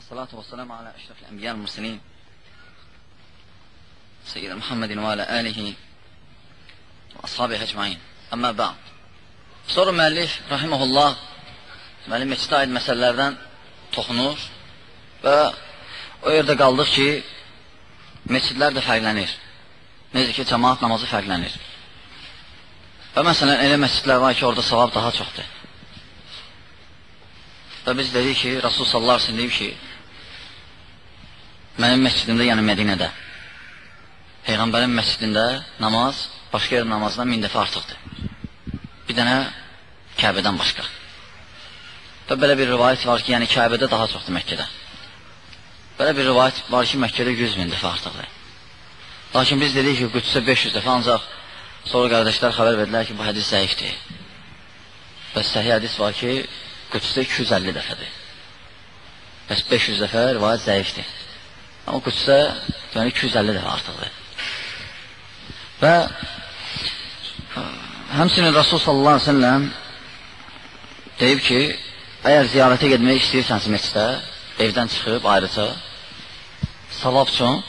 Salatu və salamu alə əşrafil ənbiyyəl mursalin Seyyid Muhammedin və alə alihi və ashabihi ecmain. Əmmə ba'd. Sonra müəllif rahimehullah meçidə aid məsələlərdən toxunur və o yerdə qaldıq ki, meçidlər də fərqlənir. Necə ki, cəmaat namazı fərqlənir. Və məsələn, elə meçidlər var ki, orada savab daha çoxdur. Və biz dedik ki, Rasul sallallahu aleyhi ve sellem deyib ki, mənim məscidimdə, yəni Mədinədə, Peyğəmbərin məscidində namaz başqa yer namazdan 1000 dəfə artıqdır. Bir dənə Kəbədən başqa. Və belə bir rivayət var ki, yəni Kəbədə daha çoxdur Məkkədə. Belə bir rivayət var ki, Məkkədə 100.000 dəfə artıqdır. Lakin biz dedik ki, Qüdsə 500 dəfə, ancaq sonra qardaşlar xəbər verdilər ki, bu hədis zəifdir. Və səhih hədis var ki, Qüdsdə 250 dəfədir. Bəs 500 dəfə rivayət zəifdir. Amma Qüdsdə yəni 250 dəfə artıqdır. Və həmçinin Rasul sallallahu aleyhi ve sellem deyib ki, əgər ziyarətə gedmək istəyirsənsə məscidə, evdən çıxıb ayrıca, savab üçün,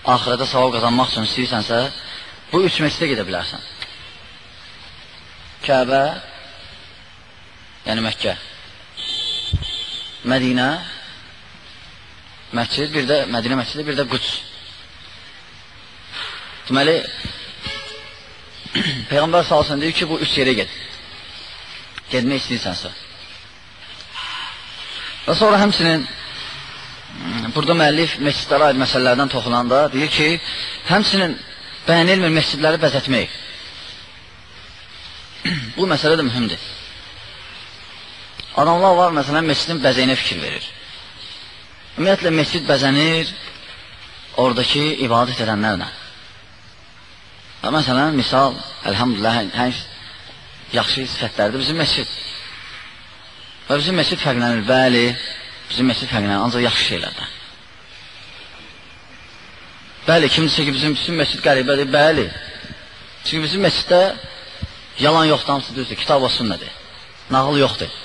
axirədə savab qazanmaq üçün istəyirsənsə, bu 3 məscidə gedə bilərsən. Kəbə, yəni Məkkə, Mədinə, məscid, bir də Mədinə məscidi, bir də Qüds. Deməli, Peyğəmbər sallallahu deyir ki, bu 3 yerə ged. Gedmək istəyirsənsə. Və sonra həmçinin burada müəllif məscidlərə aid məsələlərdən toxunanda deyir ki, həmçinin bəyənilmir məscidləri bəzətmək. Bu məsələ də mühümdür. Adamlar var, məsələn, məscidin bəzəyinə fikir verir. Ümumiyyətlə, məscid bəzənir oradakı ibadət edənlərlə. Və məsələn, misal, əlhamdülillah, hər yaxşı sifətlərdir bizim məscid. Və bizim məscid fərqlənir, bəli, bizim məscid fərqlənir, ancaq yaxşı şeylərdən. Bəli, kimdirsə ki, bizim məscid qəribədir, bəli. Çünki bizim məsciddə yalan yoxdur, hamısı düzdür, kitab və sünnədir, nağıl yoxdur.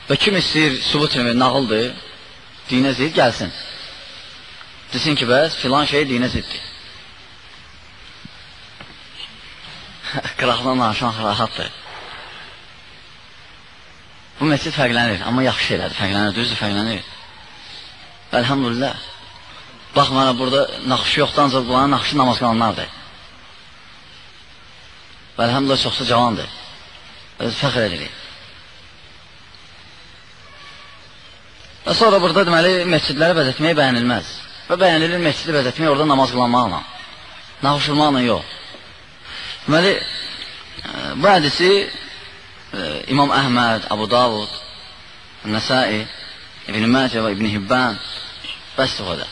Və kim istəyir, sübut edin, nağıldır, dinə zid gəlsin. Desin ki, bəs filan şey dinə ziddir. Qıraqdan danışan rahatdır. Bu məscid fərqlənir, amma yaxşı şeylərdir, fərqlənir, düzdür, fərqlənir. Əlhamdülillah. Baxmayana, burada naxışı yoxdur, ancaq bunların naxışı namaz qalanlardır. Və əlhamdülillah, çoxsa cavandır. Biz fəxr edirik. Və sonra burada deməli, məscidləri bəzətməyə bəyənilməz. Və bəyənilir məscidi bəzətməyə orada namaz qılanmaqla, naxışılmaqla yox. Deməli, bu hədisi İmam Əhməd, Abu Davud, Nəsai, İbn-i Məcə və İbn-i Hibban bəsdir o da.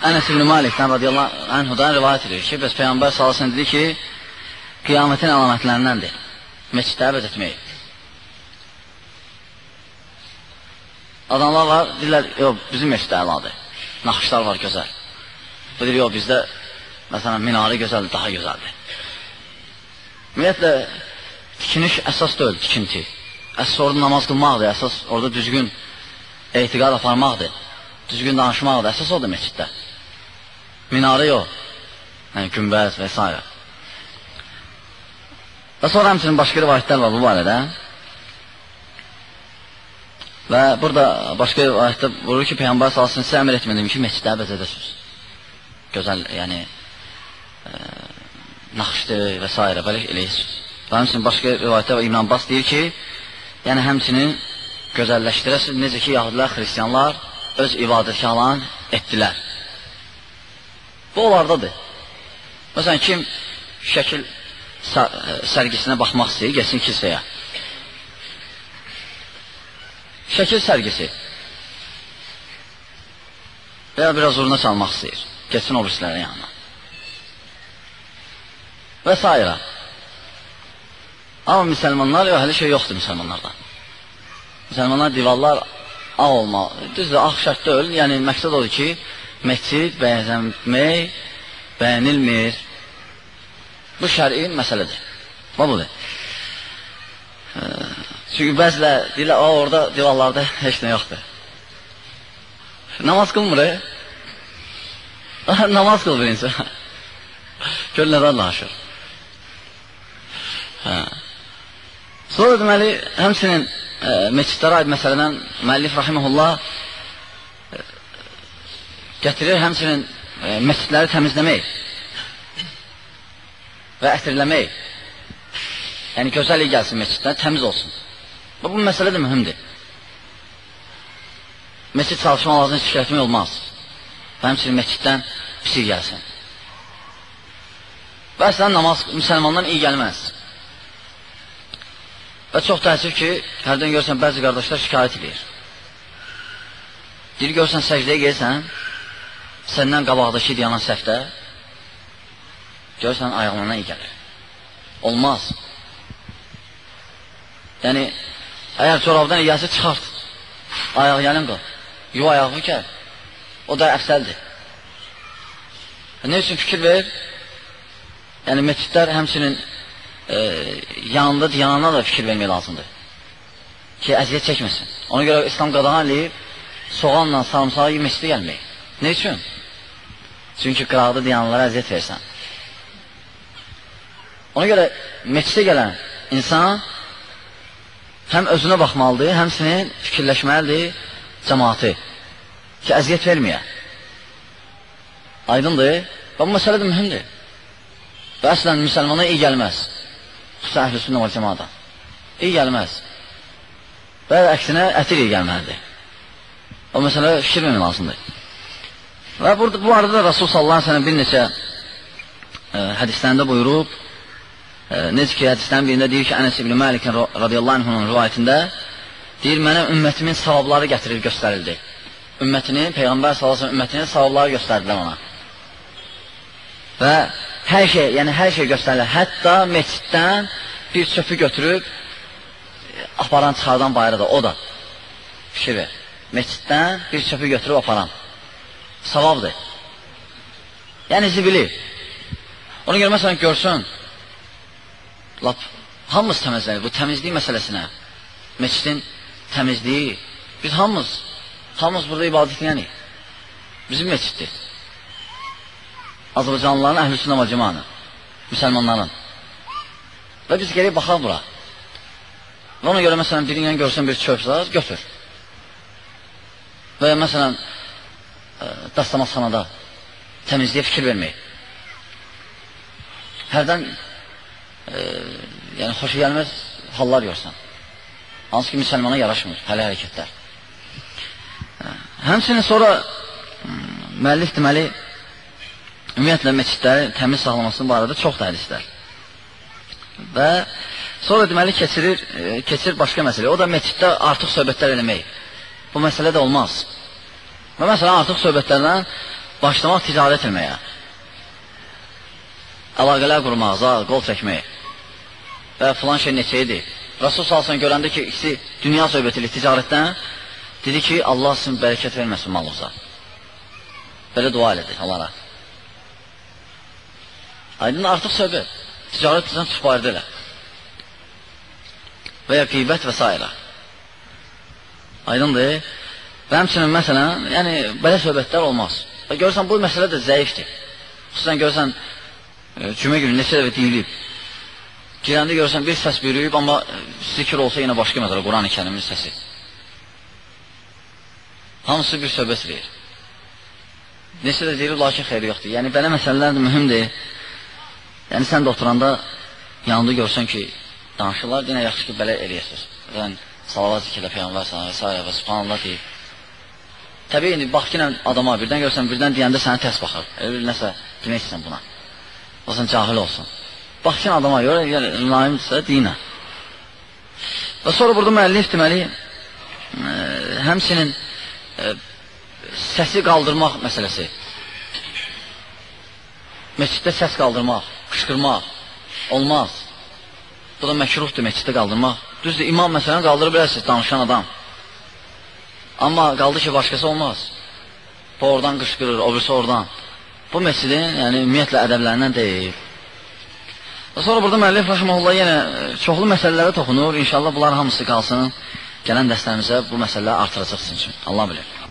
Ənəs İbn-i Malikdən radiyallahu anhudan rivayət edir ki, bəs Peyğəmbər sallallahu dedi ki, qiyamətin əlamətlərindəndir, məscidləri bəzətməyə. Adamlar var, deyirlər, yox, bizim məsciddə əladır, naxışlar var gözəl. Bu deyir, yox, bizdə, məsələn, minarə gözəldir, daha gözəldir. Ümumiyyətlə, tikiniş əsas deyil, tikinti. Əsas orada namaz qılmaqdır, əsas orada düzgün etiqad aparmaqdır, düzgün danışmaqdır, əsas odur məsciddə. Minarə yox, yəni günbəz və s. Və sonra həmçinin başqa rivayətlər var bu barədə. Və burada başqa ayətdə vurur ki, Peyğəmbər sallallahu sizə əmr etmədim ki, məscidləri bəzədəsiniz. Gözəl, yəni naxışdır və s. belə eləyirsiniz. Və həmçinin başqa rivayətdə İbn Abbas deyir ki, yəni həmçinin gözəlləşdirəsiniz, necə ki, yahudilər, xristiyanlar öz ibadətkarlarını etdilər. Bu onlardadır. Məsələn, kim şəkil sərgisinə baxmaq istəyir, gəlsin kilsəyə. Şəkil sərgisi və ya biraz urna çalmaq istəyir, geçsin o birislərin yanına və s. Amma müsəlmanlar, yox, hələ şey yoxdur müsəlmanlardan. Müsəlmanlar divarlar ağ olmalı, düzdür, ağ şərt deyil, yəni məqsəd odur ki, məscid bəyənilmək, bəyənilmir, bu şəri məsələdir, bu budur. Çünki bəzilər deyirlər, orada divarlarda heç nə yoxdur. Namaz qılmır, namaz qıl bir insan. Gör nədən danışır. Sonra deməli, həmsinin meçidlərə aid məsələdən müəllif rahimehullah gətirir həmsinin meçidləri təmizləmək və ətirləmək. Yəni, gözəllik gəlsin meçidlər, təmiz olsun. Bu məsələ də mühümdir. Meçid çalışmalarını şikayətmək olmaz. Və həmçinin meçiddən pisik gəlsin. Və əslən namaz müsəlmandan iyi gəlməz. Və çox təəssüf ki, hərdən görsən, bəzi qardaşlar şikayət edir. Deyir, görsən, səcdəyə gelsən, səndən qabaqdakı yanan səhvdə, görsən, ayağlarına iyi gəlir. Olmaz. Yəni, əgər çorabdan iyəsi çıxart, ayaq gəlin qıl, yuva ayağı gəl, o da əfsəldir. Ne üçün fikir ver? Yəni, meçidlər həmçinin yanında yanana da fikir vermək lazımdır. Ki, əziyyət çəkməsin. Ona görə İslam qadağan eləyib, soğanla sarımsağı meçidə gəlmək. Ne üçün? Çünki qıraqda diyanlara əziyyət versən. Ona görə meçidə gələn insan həm özünə baxmalıdır, həmsinin fikirləşməlidir cəmaatı ki, əziyyət verməyə. Aydındır və bu məsələ də mühümdir. Və əslən müsəlmana iyi gəlməz. Xüsusən əhl-i sünnə və cəmaata. İyi gəlməz. Və əksinə ətir iyi gəlməlidir. O məsələ fikir vermək lazımdır. Və bu arada da Rasul sallallahu aleyhi ve sellem bir neçə hədislərində buyurub, necə ki, hədislərin birində deyir ki, Ənəs ibn Məlikin radiyallahu anhunun rivayətində deyir, mənə ümmətimin savabları gətirir, göstərildi. Ümmətinin, Peyğəmbər sallallahu aleyhi ve sellem ümmətinin savabları göstərdilər ona. Və hər şey, yəni hər şey göstərilir. Hətta meçiddən bir çöpü götürüb aparan çıxardan bayra da, o da fikir ver. Meçiddən bir çöpü götürüb aparan. Savabdır. Yəni zibili. Onu görə məsələn görsün, lap hamımız təmizləyir bu təmizlik məsələsinə. Meçidin təmizliyi. Biz hamımız burada ibadət edənik. Bizim meçiddir. Azərbaycanlıların əhl-i sünnə və cəmaatı, müsəlmanların. Və biz gəlib baxaq bura. Və ona görə məsələn birindən görsən bir çöp zar, götür. Və məsələn dastamasxanada təmizliyə fikir vermək. Hərdən yəni xoşu gəlməz hallar görsən. Hansı ki müsəlmana yaraşmır, hələ hərəkətlər. Həmçinin sonra müəllif deməli ümumiyyətlə meçidləri təmiz saxlamasının barədə çox da hədislər. Və sonra deməli keçir başqa məsələ. O da meçiddə artıq söhbətlər eləmək. Bu məsələ də olmaz. Və məsələn artıq söhbətlərdən başlamaq ticarət etməyə. Əlaqələr qurmaq, qol çəkmək. Və filan şey neçəydi. Rasul salsın görəndə ki, ikisi dünya söhbəti ilə ticarətdən dedi ki, Allah sizin bərəkət verməsin malınıza. Belə dua elədi onlara. Aydın artıq söhbət. Ticarət etsən tüfbardə elə. Və ya qeybət və s. Aydındır. Və həmçinin məsələn, yəni belə söhbətlər olmaz. Və görürsən, bu məsələ də zəifdir. Xüsusən görürsən, cümə günü neçə dəfə deyilib. Girəndə görürsən, bir səs bürüyüb, amma zikir olsa yenə başqa məsələ, Quran-ı kərimin səsi. Hamısı bir söhbət deyir. Neçə də deyilib, lakin xeyri yoxdur. Yəni, belə məsələlər də mühümdir. Yəni, sən də oturanda yanında görsən ki, danışırlar, yenə yaxşı ki, belə eləyəsiniz. Yəni, salavat zikirlə, Peyğəmbər sana və s. və subhanallah deyib. Təbii, indi, bax ki, adama birdən görsən, birdən deyəndə sənə tərs baxır. Elə nəsə demək istəyən buna. Olsan, cahil olsun. Bax ki, adama görə, naimdirsə, deyinə. Və sonra burada müəllif deməli, həmsinin səsi qaldırmaq məsələsi. Meçiddə səs qaldırmaq, qışqırmaq olmaz. Bu da məkruhdur meçiddə qaldırmaq. Düzdür, imam məsələn qaldırır bilərsiniz, danışan adam. Amma qaldı ki, başqası olmaz. Bu oradan qışqırır, o birisi oradan. Bu meçidin, yəni ümumiyyətlə ədəblərindən deyil. Sonra burada müəllif rəhməhullah yenə çoxlu məsələlərə toxunur. İnşallah bunlar hamısı qalsın. Gələn dərslərimizə bu məsələləri artıracaq sizin üçün. Allah bilir.